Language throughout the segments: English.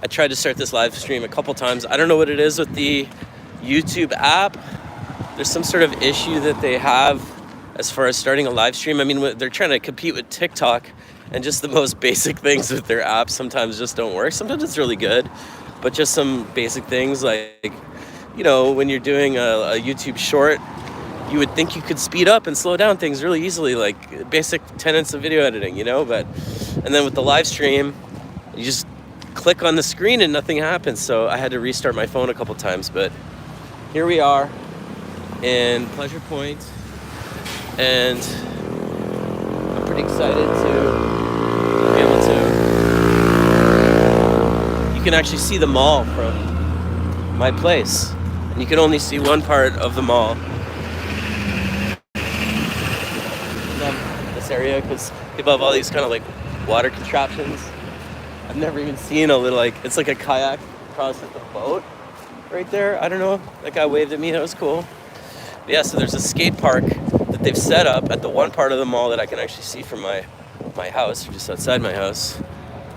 I tried to start this live stream a couple times. I don't know what it is with the YouTube app. There's some sort of issue that they have as far as starting a live stream. I mean, they're trying to compete with TikTok, and just the most basic things with their app sometimes just don't work. Sometimes it's really good, but just some basic things like, when you're doing a YouTube short, you would think you could speed up and slow down things really easily, like basic tenets of video editing, and then with the live stream, you just click on the screen and nothing happens. So I had to restart my phone a couple times, but here we are in Pleasure Point, and I'm pretty excited to be able to, you can actually see the mall from my place, and you can only see one part of the mall. This area, because people have all these kind of like water contraptions. I've never even seen a little, it's like a kayak across with a boat right there. I don't know, that guy waved at me, that was cool. But yeah, so there's a skate park that they've set up at the one part of the mall that I can actually see from my house, or just outside my house.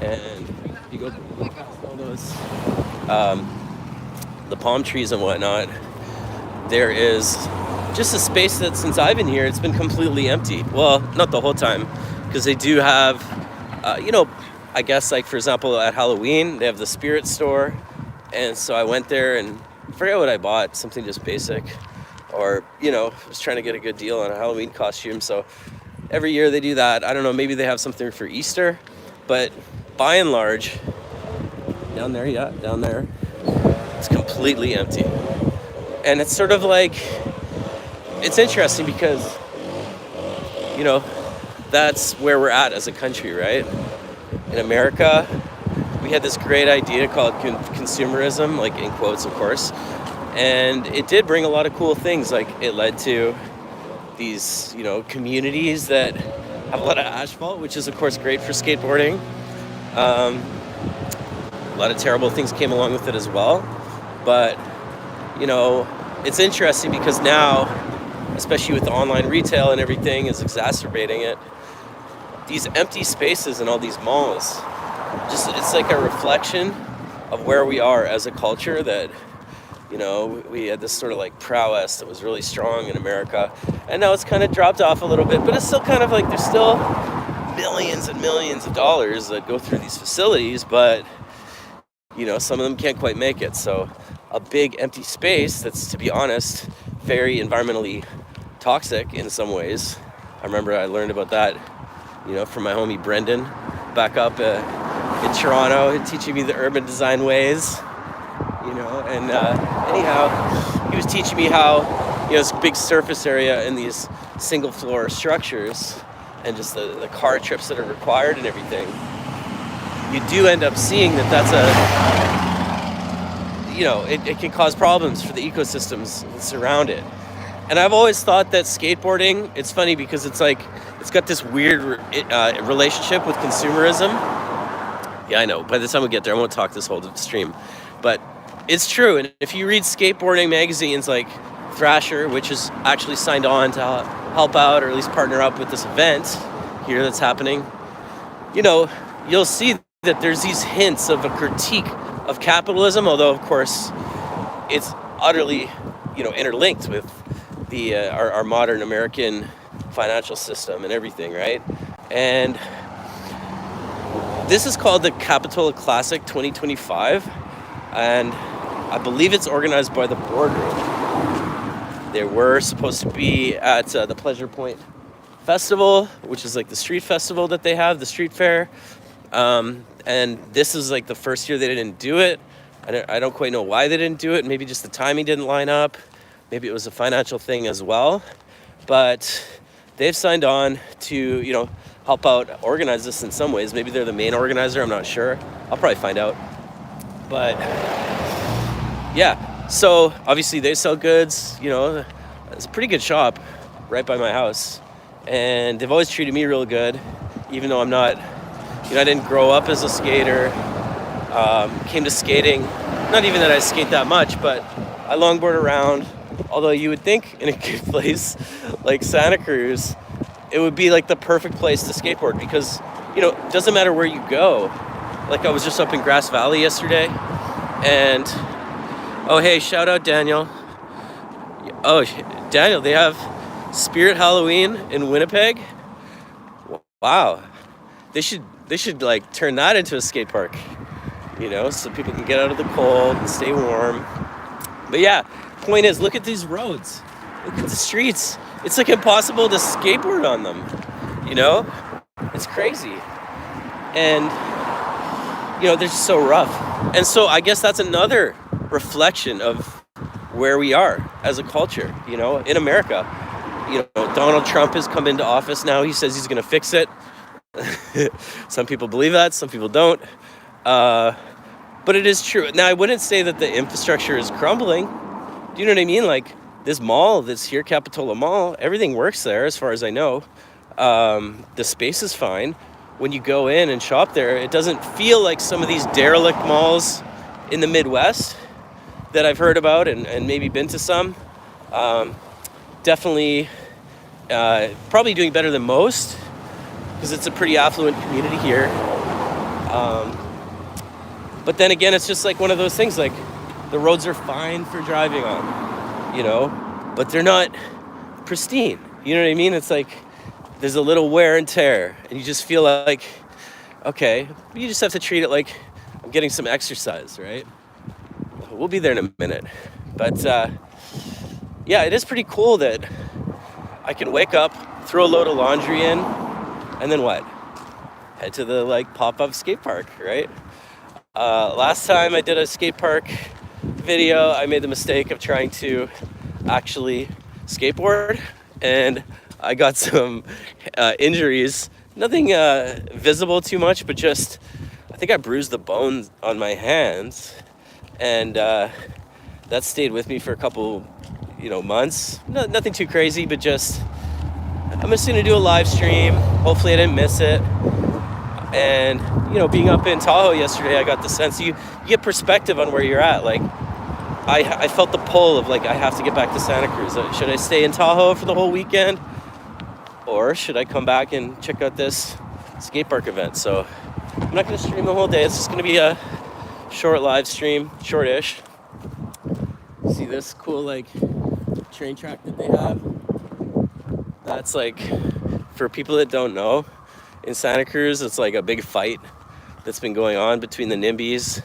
And you go past all those the palm trees and whatnot, there is just a space that since I've been here, it's been completely empty. Well, not the whole time, because they do have, I guess, like for example, at Halloween, they have the spirit store. And so I went there and I forget what I bought, something just basic. Or, was trying to get a good deal on a Halloween costume. So every year they do that. I don't know, maybe they have something for Easter. But by and large, down there, it's completely empty. And it's sort of like, it's interesting because, that's where we're at as a country, right? In America, we had this great idea called consumerism, like in quotes, of course. And it did bring a lot of cool things. Like it led to these, communities that have a lot of asphalt, which is of course great for skateboarding. A lot of terrible things came along with it as well. But, it's interesting because now, especially with the online retail and everything is exacerbating it, these empty spaces in all these malls, it's like a reflection of where we are as a culture that, we had this sort of like prowess that was really strong in America, and now it's kind of dropped off a little bit, but it's still kind of like there's still millions and millions of dollars that go through these facilities, but, some of them can't quite make it. So a big empty space that's, to be honest, very environmentally toxic in some ways. I remember I learned about that, from my homie Brendan back up in Toronto, teaching me the urban design ways, and anyhow, he was teaching me how, this big surface area in these single floor structures and just the car trips that are required and everything, you do end up seeing that's it can cause problems for the ecosystems that surround it. And I've always thought that skateboarding, it's funny because it's like, it's got this weird relationship with consumerism. Yeah, I know. By the time we get there, I won't talk this whole stream. But it's true. And if you read skateboarding magazines like Thrasher, which is actually signed on to help out or at least partner up with this event here that's happening, you'll see that there's these hints of a critique of capitalism, although, of course, it's utterly, interlinked with the our modern American financial system and everything, right? And this is called the Capitola Classic 2025, and I believe it's organized by the Boardroom. They were supposed to be at the Pleasure Point Festival, which is like the street festival that they have, the street fair. And this is like the first year they didn't do it. I don't quite know why they didn't do it. Maybe just the timing didn't line up. Maybe it was a financial thing as well. But they've signed on to, help out organize this in some ways. Maybe they're the main organizer. I'm not sure. I'll probably find out. But yeah, so obviously they sell goods. It's a pretty good shop right by my house. And they've always treated me real good, even though I'm not, I didn't grow up as a skater. Came to skating, not even that I skate that much, but I longboard around. Although you would think in a good place like Santa Cruz, it would be like the perfect place to skateboard because, it doesn't matter where you go. Like I was just up in Grass Valley yesterday, and oh hey, shout out Daniel. Oh, Daniel, they have Spirit Halloween in Winnipeg. Wow, they should like turn that into a skate park, so people can get out of the cold and stay warm. But yeah, point is, look at these roads, look at the streets. It's like impossible to skateboard on them. It's crazy, and they're just so rough. And so I guess that's another reflection of where we are as a culture, in America. Donald Trump has come into office now. He says he's going to fix it. Some people believe that, some people don't. But it is true. Now, I wouldn't say that the infrastructure is crumbling. Do you know what I mean? Like this mall that's here, Capitola Mall, everything works there as far as I know. The space is fine. When you go in and shop there, it doesn't feel like some of these derelict malls in the Midwest that I've heard about and maybe been to some. Definitely probably doing better than most because it's a pretty affluent community here. But then again, it's just like one of those things, like the roads are fine for driving on, but they're not pristine. You know what I mean? It's like there's a little wear and tear, and you just feel like, okay, you just have to treat it like I'm getting some exercise, right? We'll be there in a minute. But yeah, it is pretty cool that I can wake up, throw a load of laundry in, and then what? Head to the pop-up skate park, right? Last time I did a skate park video, I made the mistake of trying to actually skateboard, and I got some injuries. Nothing visible too much, but just I think I bruised the bones on my hands, and that stayed with me for a couple months. Nothing too crazy, but just I'm just gonna do a live stream. Hopefully I didn't miss it. And being up in Tahoe yesterday, I got the sense you get perspective on where you're at. Like I felt the pull of I have to get back to Santa Cruz. Should I stay in Tahoe for the whole weekend, or should I come back and check out this skate park event? So I'm not gonna stream the whole day. It's just gonna be a short live stream, shortish. See this cool train track that they have? That's for people that don't know, in Santa Cruz, it's a big fight that's been going on between the NIMBYs,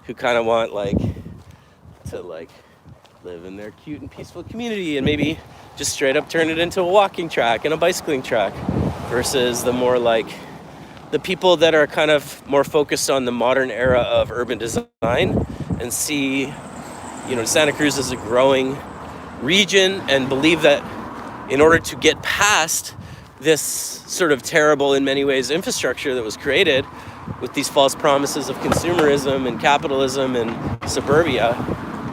who kind of want to live in their cute and peaceful community and maybe just straight up turn it into a walking track and a bicycling track, versus the more the people that are kind of more focused on the modern era of urban design and see Santa Cruz as a growing region, and believe that in order to get past this sort of terrible, in many ways, infrastructure that was created with these false promises of consumerism and capitalism and suburbia,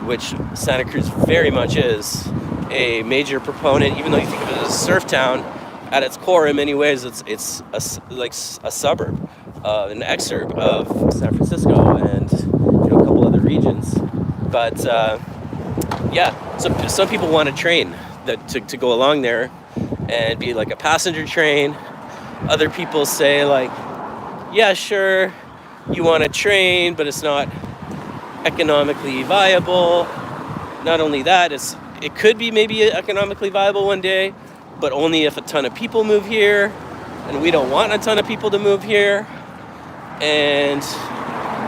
which Santa Cruz very much is a major proponent. Even though you think of it as a surf town, at its core, in many ways, it's a suburb, an exurb of San Francisco and a couple other regions. But yeah, so some people want a train to go along there and be a passenger train. Other people say yeah, sure, you want a train, but it's not economically viable. Not only that, it could be maybe economically viable one day, but only if a ton of people move here, and we don't want a ton of people to move here. And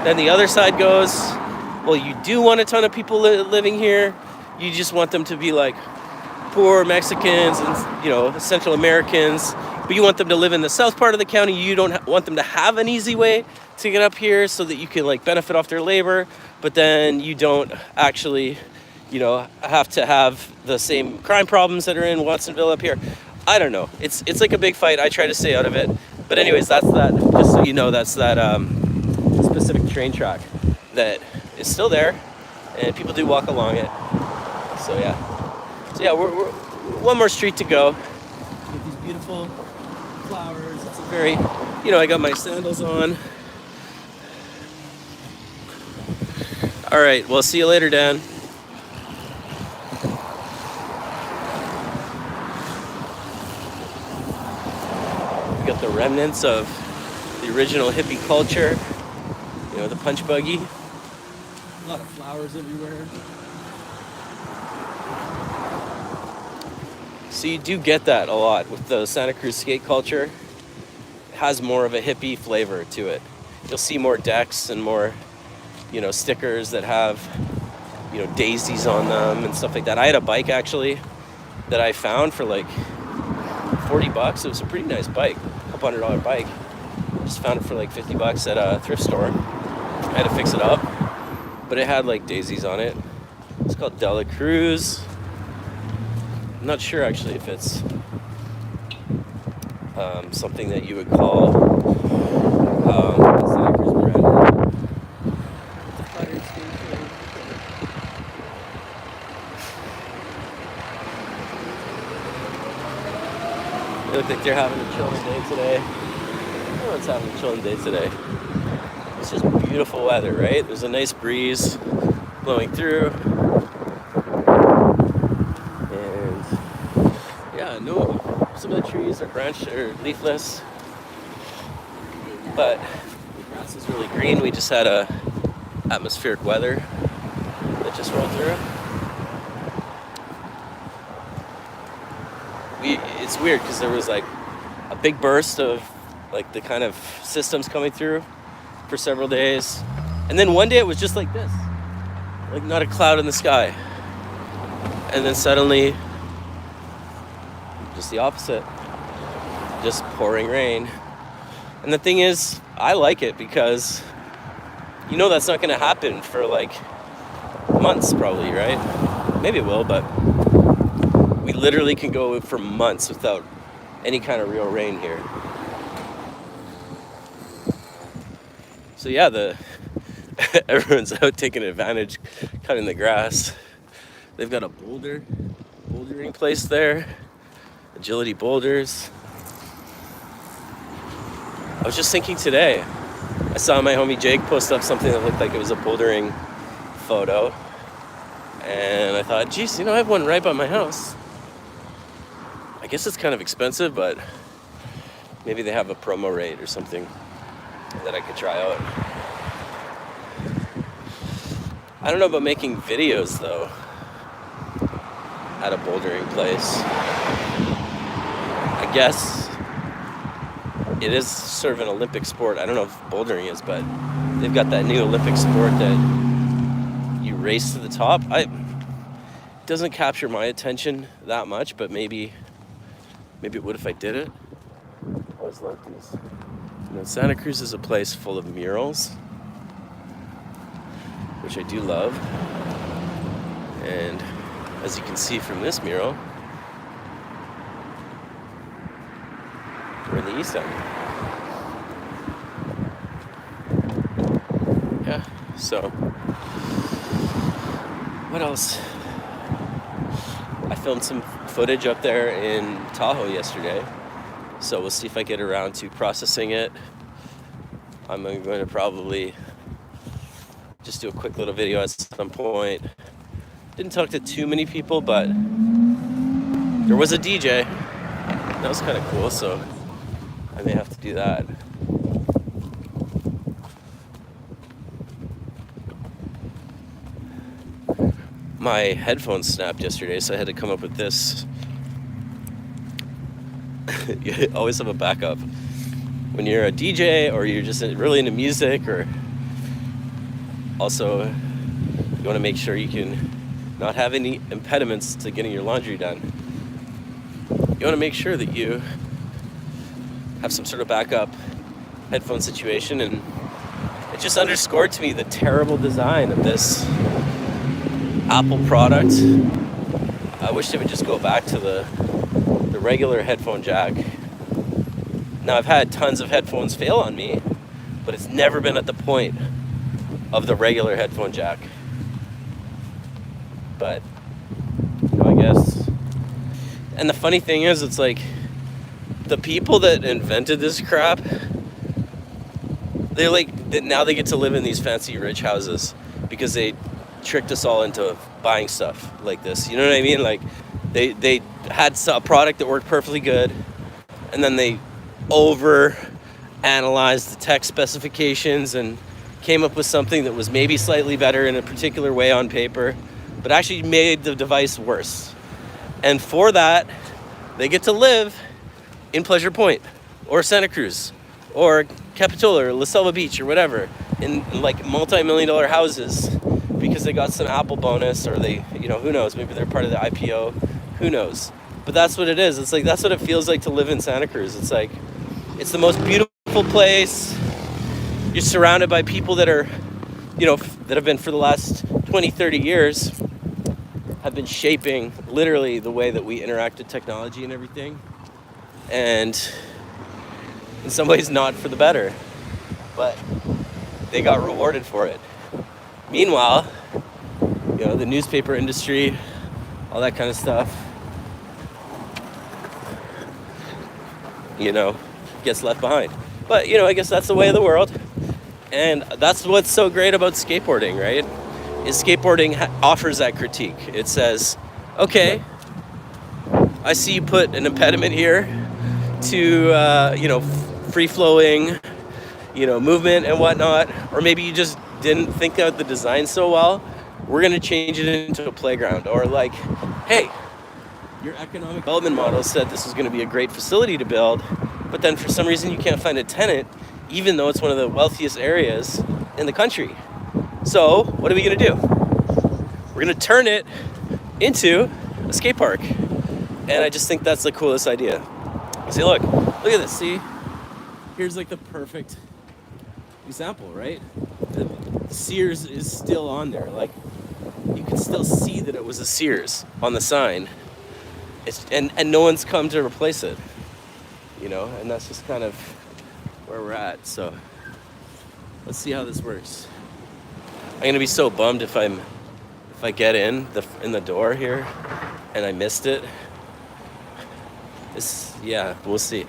then the other side goes, well, you do want a ton of people living here. You just want them to be poor Mexicans and Central Americans, but you want them to live in the south part of the county. You don't want them to have an easy way to get up here so that you can benefit off their labor, but then you don't actually have to have the same crime problems that are in Watsonville up here. I don't know. It's a big fight. I try to stay out of it. But anyways, that's that. Just so you know, that's that specific train track that is still there, and people do walk along it. So yeah, we're one more street to go. With these beautiful flowers. It's a very, I got my sandals on. All right, well, see you later, Dan. We got the remnants of the original hippie culture You know, the punch buggy. A lot of flowers everywhere. So you do get that a lot with the Santa Cruz skate culture. It has more of a hippie flavor to it. You'll see more decks and more, you know, stickers that have, you know, daisies on them and stuff like that. I had a bike actually that I found for like $40. It was a pretty nice bike, couple $100 bike. Just found it for like $50 at a thrift store. I had to fix it up, but it had like daisies on it. It's called Dela Cruz. I'm not sure actually if it's something that you would call Santa Cruz brand. They look like they're having a chilling day today. Everyone's having a chilling day today. It's just beautiful weather, right? There's a nice breeze blowing through. And yeah, no, some of the trees are branched or leafless. But the grass is really green. We just had a atmospheric weather that just rolled through. It's weird because there was like a big burst of like the kind of systems coming through for several days, and then one day it was just like this, like not a cloud in the sky, and then suddenly just the opposite, just pouring rain. And the thing is, I like it because you know that's not going to happen for like months probably, right? Maybe it will, but we literally can go for months without any kind of real rain here. So yeah, everyone's out taking advantage, cutting the grass. They've got a bouldering place there, Agility Boulders. I was just thinking today, I saw my homie Jake post up something that looked like it was a bouldering photo, and I thought, geez, you know, I have one right by my house. I guess it's kind of expensive, but maybe they have a promo rate or something that I could try out. I don't know about making videos though at a bouldering place. I guess it is sort of an Olympic sport. I don't know if bouldering is, but they've got that new Olympic sport that you race to the top. It doesn't capture my attention that much, but maybe it would if I did it. I always like these. You know, Santa Cruz is a place full of murals, which I do love. And as you can see from this mural, we're in the East End. Yeah, so what else? I filmed some footage up there in Tahoe yesterday, so we'll see if I get around to processing it. I'm going to probably just do a quick little video at some point. Didn't talk to too many people, but there was a DJ. That was kind of cool, so I may have to do that. My headphones snapped yesterday, so I had to come up with this. You always have a backup. When you're a DJ or you're just really into music, or also you want to make sure you can not have any impediments to getting your laundry done. You want to make sure that you have some sort of backup headphone situation, and it just underscored to me the terrible design of this Apple product. I wish they would just go back to the regular headphone jack. Now, I've had tons of headphones fail on me, but it's never been at the point of the regular headphone jack. But, you know, I guess. And the funny thing is, it's like the people that invented this crap, they're like, now they get to live in these fancy rich houses because they tricked us all into buying stuff like this. You know what I mean? Like they had a product that worked perfectly good, and then they over analyzed the tech specifications and came up with something that was maybe slightly better in a particular way on paper, but actually made the device worse. And for that, they get to live in Pleasure Point or Santa Cruz or Capitola or La Selva Beach or whatever, in like multi-million-dollar houses because they got some Apple bonus, or they, you know, who knows, maybe they're part of the IPO, who knows. But that's what it is. It's like, that's what it feels like to live in Santa Cruz. It's like, it's the most beautiful place. You're surrounded by people that are, you know, that have been for the last 20, 30 years, have been shaping literally the way that we interact with technology and everything. And in some ways not for the better, but they got rewarded for it. Meanwhile, you know, the newspaper industry, all that kind of stuff, you know, gets left behind. But, you know, I guess that's the way of the world. And that's what's so great about skateboarding, right? Is skateboarding offers that critique. It says, okay, I see you put an impediment here to, you know, free-flowing, you know, movement and whatnot. Or maybe you just didn't think out the design so well. We're going to change it into a playground. Or like, hey, your economic development model said this was going to be a great facility to build, but then for some reason you can't find a tenant, even though it's one of the wealthiest areas in the country. So what are we going to do? We're going to turn it into a skate park. And I just think that's the coolest idea. See, look at this. See, here's like the perfect example, right? The Sears is still on there. Like, you can still see that it was a Sears on the sign. And no one's come to replace it, you know, and that's just kind of where we're at. So let's see how this works. I'm gonna be so bummed if I get in the door here and I missed it. Yeah, we'll see.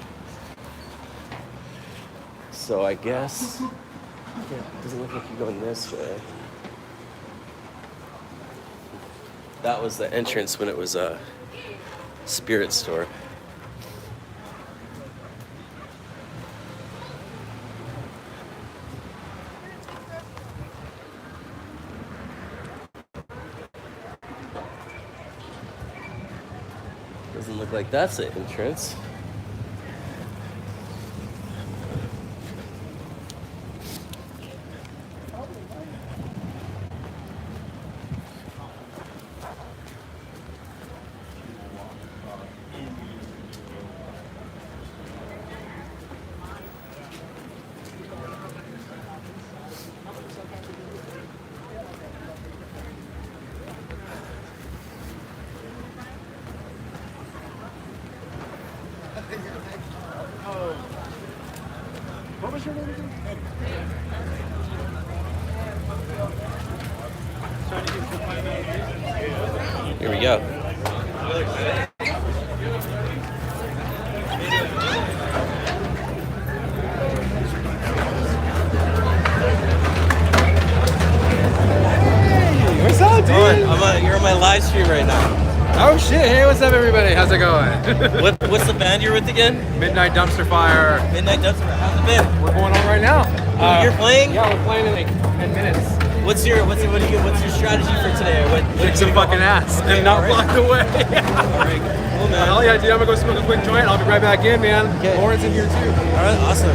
So I guess, yeah, it doesn't look like you're going this way. That was the entrance when it was a spirit store. Doesn't look like that's the entrance. What was your name again? Here we go. What's up, dude? You're on my live stream right now. Oh shit! Hey, what's up, everybody? How's it going? What's the band you're with again? Midnight Dumpster Fire. Midnight Dumpster. How's it been? We're going on right now. You're playing? Yeah, we're playing in like 10 minutes. What's your strategy for today? Kick some fucking ass and not block the way. Alright, cool, man. Hell yeah, dude! I'm gonna go smoke a quick joint. I'll be right back in, man. Okay. Lauren's in here too. Alright, awesome.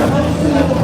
Yeah.